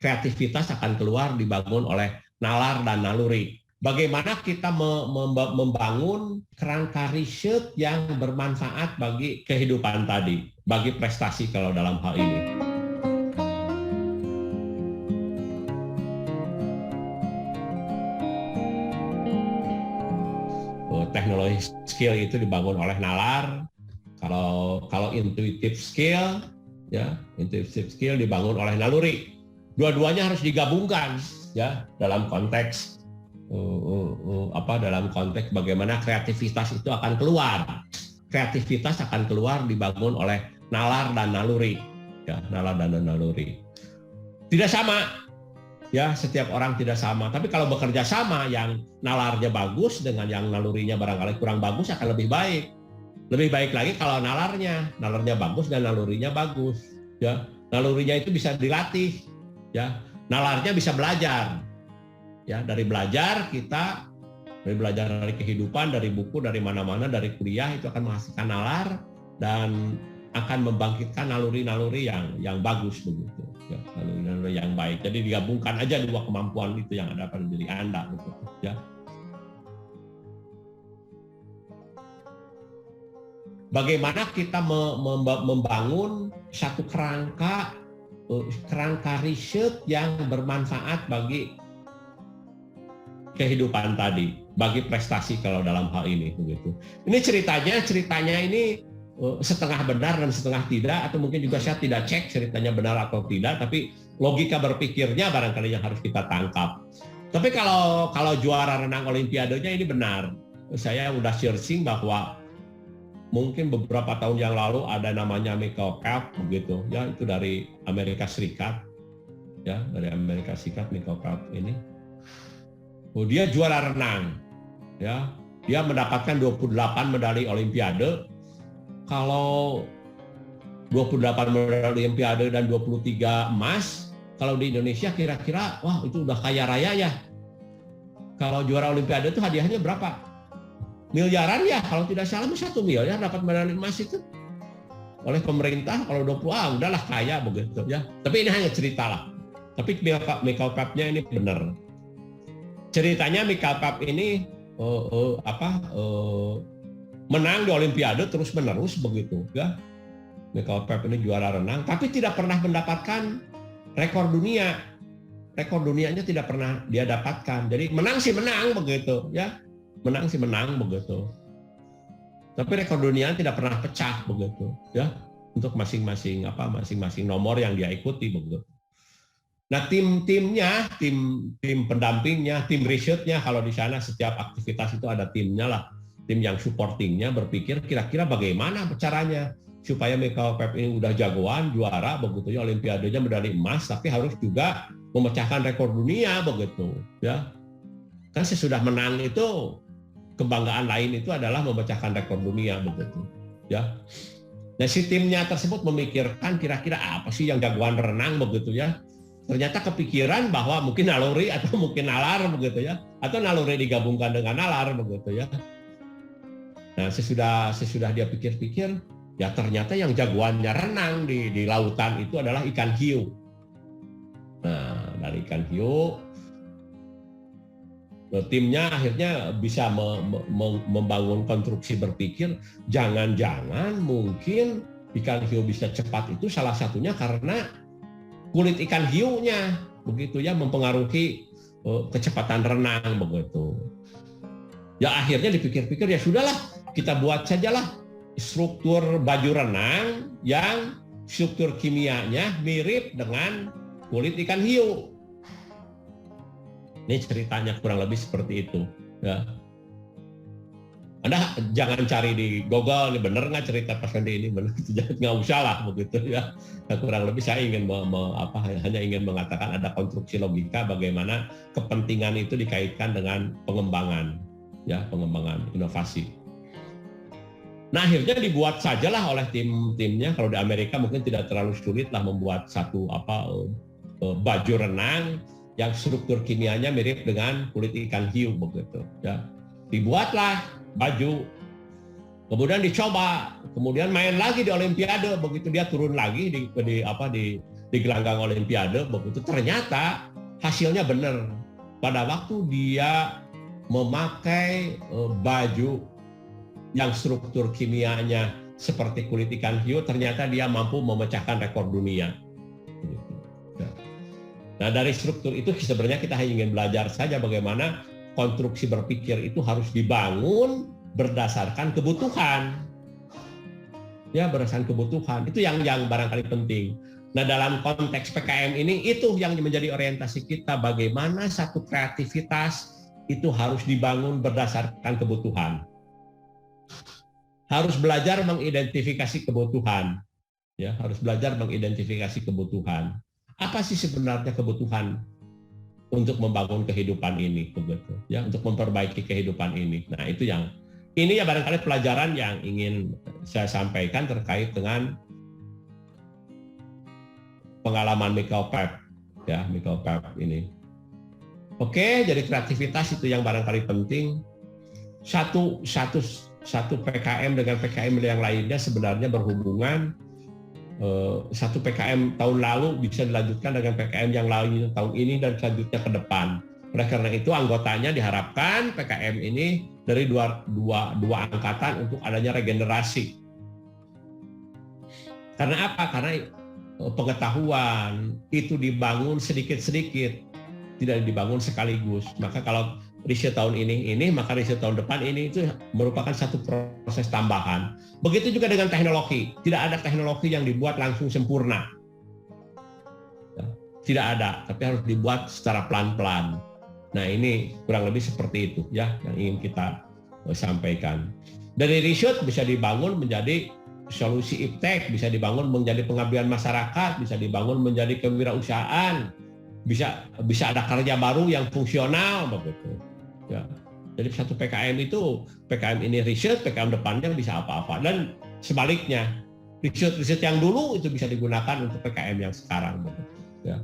kreativitas akan keluar dibangun oleh nalar dan naluri. Bagaimana kita membangun kerangka riset yang bermanfaat bagi kehidupan tadi, bagi prestasi kalau dalam hal ini. Teknologi skill itu dibangun oleh nalar, kalau intuitive skill, ya intuitive skill dibangun oleh naluri. Dua-duanya harus digabungkan, ya dalam konteks dalam konteks bagaimana kreativitas itu akan keluar. Kreativitas akan keluar dibangun oleh nalar dan naluri, ya nalar dan naluri. Tidak sama. Ya, setiap orang tidak sama. Tapi kalau bekerja sama, yang nalarnya bagus dengan yang nalurinya barangkali kurang bagus akan lebih baik. Lebih baik lagi kalau nalarnya bagus dan nalurinya bagus. Ya, nalurinya itu bisa dilatih. Ya, nalarnya bisa belajar. Ya, dari belajar dari kehidupan, dari buku, dari mana-mana, dari kuliah itu akan menghasilkan nalar dan akan membangkitkan naluri-naluri yang bagus begitu. Ya, naluri yang baik. Jadi digabungkan aja dua kemampuan itu yang ada pada diri Anda gitu, ya. Bagaimana kita membangun satu kerangka riset yang bermanfaat bagi kehidupan tadi, bagi prestasi kalau dalam hal ini begitu. Ini ceritanya ini setengah benar dan setengah tidak, atau mungkin juga saya tidak cek ceritanya benar atau tidak, tapi logika berpikirnya barangkali yang harus kita tangkap. Tapi kalau juara renang olimpiadenya ini benar. Saya udah searching bahwa mungkin beberapa tahun yang lalu ada namanya Michael Phelps begitu, ya itu dari Amerika Serikat. Ya, dari Amerika Serikat Michael Phelps ini. Dia juara renang. Ya, dia mendapatkan 28 medali olimpiade. Kalau 28 medali olimpiade dan 23 emas, kalau di Indonesia kira-kira wah itu udah kaya raya ya. Kalau juara olimpiade itu hadiahnya berapa? Miliaran ya, kalau tidak salah 1 miliar dapat medali emas itu oleh pemerintah. Kalau 20 udahlah kaya begitu ya. Tapi ini hanya cerita lah. Tapi Michael Phelps-nya ini benar. Ceritanya Michael Phelps ini menang di olimpiade terus-menerus begitu ya. Michael Phelps ini juara renang tapi tidak pernah mendapatkan rekor dunia. Rekor dunianya tidak pernah dia dapatkan. Jadi menang sih menang begitu ya. Menang sih menang begitu. Tapi rekor dunia tidak pernah pecah begitu ya. Untuk masing-masing nomor yang dia ikuti begitu. Nah, tim pendampingnya, tim risetnya, kalau di sana setiap aktivitas itu ada timnya lah. Tim yang supportingnya berpikir kira-kira bagaimana caranya supaya Michael Phelps ini udah jagoan, juara begitu ya, olimpiadenya medali emas, tapi harus juga memecahkan rekor dunia begitu ya. Kan sesudah menang itu kebanggaan lain itu adalah memecahkan rekor dunia begitu ya. Nah, si timnya tersebut memikirkan kira-kira apa sih yang jagoan renang begitu ya. Ternyata kepikiran bahwa mungkin naluri atau mungkin nalar begitu ya, atau naluri digabungkan dengan nalar begitu ya. Nah, sesudah dia pikir-pikir, ya ternyata yang jagoannya renang di lautan itu adalah ikan hiu. Nah, dari ikan hiu timnya akhirnya bisa membangun konstruksi berpikir, jangan-jangan mungkin ikan hiu bisa cepat itu salah satunya karena kulit ikan hiunya begitu ya mempengaruhi kecepatan renang begitu. Ya akhirnya dipikir-pikir ya sudahlah kita buat sajalah struktur baju renang yang struktur kimianya mirip dengan kulit ikan hiu. Ini ceritanya kurang lebih seperti itu ya. Anda jangan cari di Google, ini bener nggak cerita pasien ini bener, nggak usah lah begitu ya. Nah, kurang lebih saya ingin hanya ingin mengatakan ada konstruksi logika bagaimana kepentingan itu dikaitkan dengan pengembangan ya, pengembangan inovasi. Nah akhirnya dibuat sajalah oleh timnya. Kalau di Amerika mungkin tidak terlalu sulit lah membuat satu baju renang yang struktur kimianya mirip dengan kulit ikan hiu begitu ya. Dibuatlah baju, kemudian dicoba, kemudian main lagi di olimpiade, begitu dia turun lagi di di gelanggang Olimpiade begitu, ternyata hasilnya benar. Pada waktu dia memakai baju yang struktur kimianya seperti kulit ikan hiu, ternyata dia mampu memecahkan rekor dunia. Nah, dari struktur itu sebenarnya kita hanya ingin belajar saja bagaimana konstruksi berpikir itu harus dibangun berdasarkan kebutuhan. Ya, berdasarkan kebutuhan. Itu yang barangkali penting. Nah, dalam konteks PKM ini, itu yang menjadi orientasi kita, bagaimana satu kreativitas itu harus dibangun berdasarkan kebutuhan. Harus belajar mengidentifikasi kebutuhan. Ya, harus belajar mengidentifikasi kebutuhan. Apa sih sebenarnya kebutuhan untuk membangun kehidupan ini, begitu? Ya, untuk memperbaiki kehidupan ini. Nah, itu ini ya barangkali pelajaran yang ingin saya sampaikan terkait dengan pengalaman Michael Phelps, ya, Michael Phelps ini. Oke, jadi kreativitas itu yang barangkali penting. Satu PKM dengan PKM yang lainnya sebenarnya berhubungan. Satu PKM tahun lalu bisa dilanjutkan dengan PKM yang lain tahun ini dan selanjutnya ke depan. Oleh karena itu anggotanya diharapkan PKM ini dari dua angkatan untuk adanya regenerasi. Karena apa? Karena pengetahuan itu dibangun sedikit-sedikit, tidak dibangun sekaligus. Maka kalau riset tahun ini, maka riset tahun depan ini itu merupakan satu proses tambahan. Begitu juga dengan teknologi. Tidak ada teknologi yang dibuat langsung sempurna. Tidak ada, tapi harus dibuat secara pelan-pelan. Nah, ini kurang lebih seperti itu ya yang ingin kita sampaikan. Dari riset bisa dibangun menjadi solusi iptek, bisa dibangun menjadi pengabdian masyarakat, bisa dibangun menjadi kewirausahaan, bisa ada karya baru yang fungsional begitu. Ya. Jadi satu PKM itu, PKM ini riset, PKM depannya bisa apa-apa, dan sebaliknya riset yang dulu itu bisa digunakan untuk PKM yang sekarang begitu. Ya.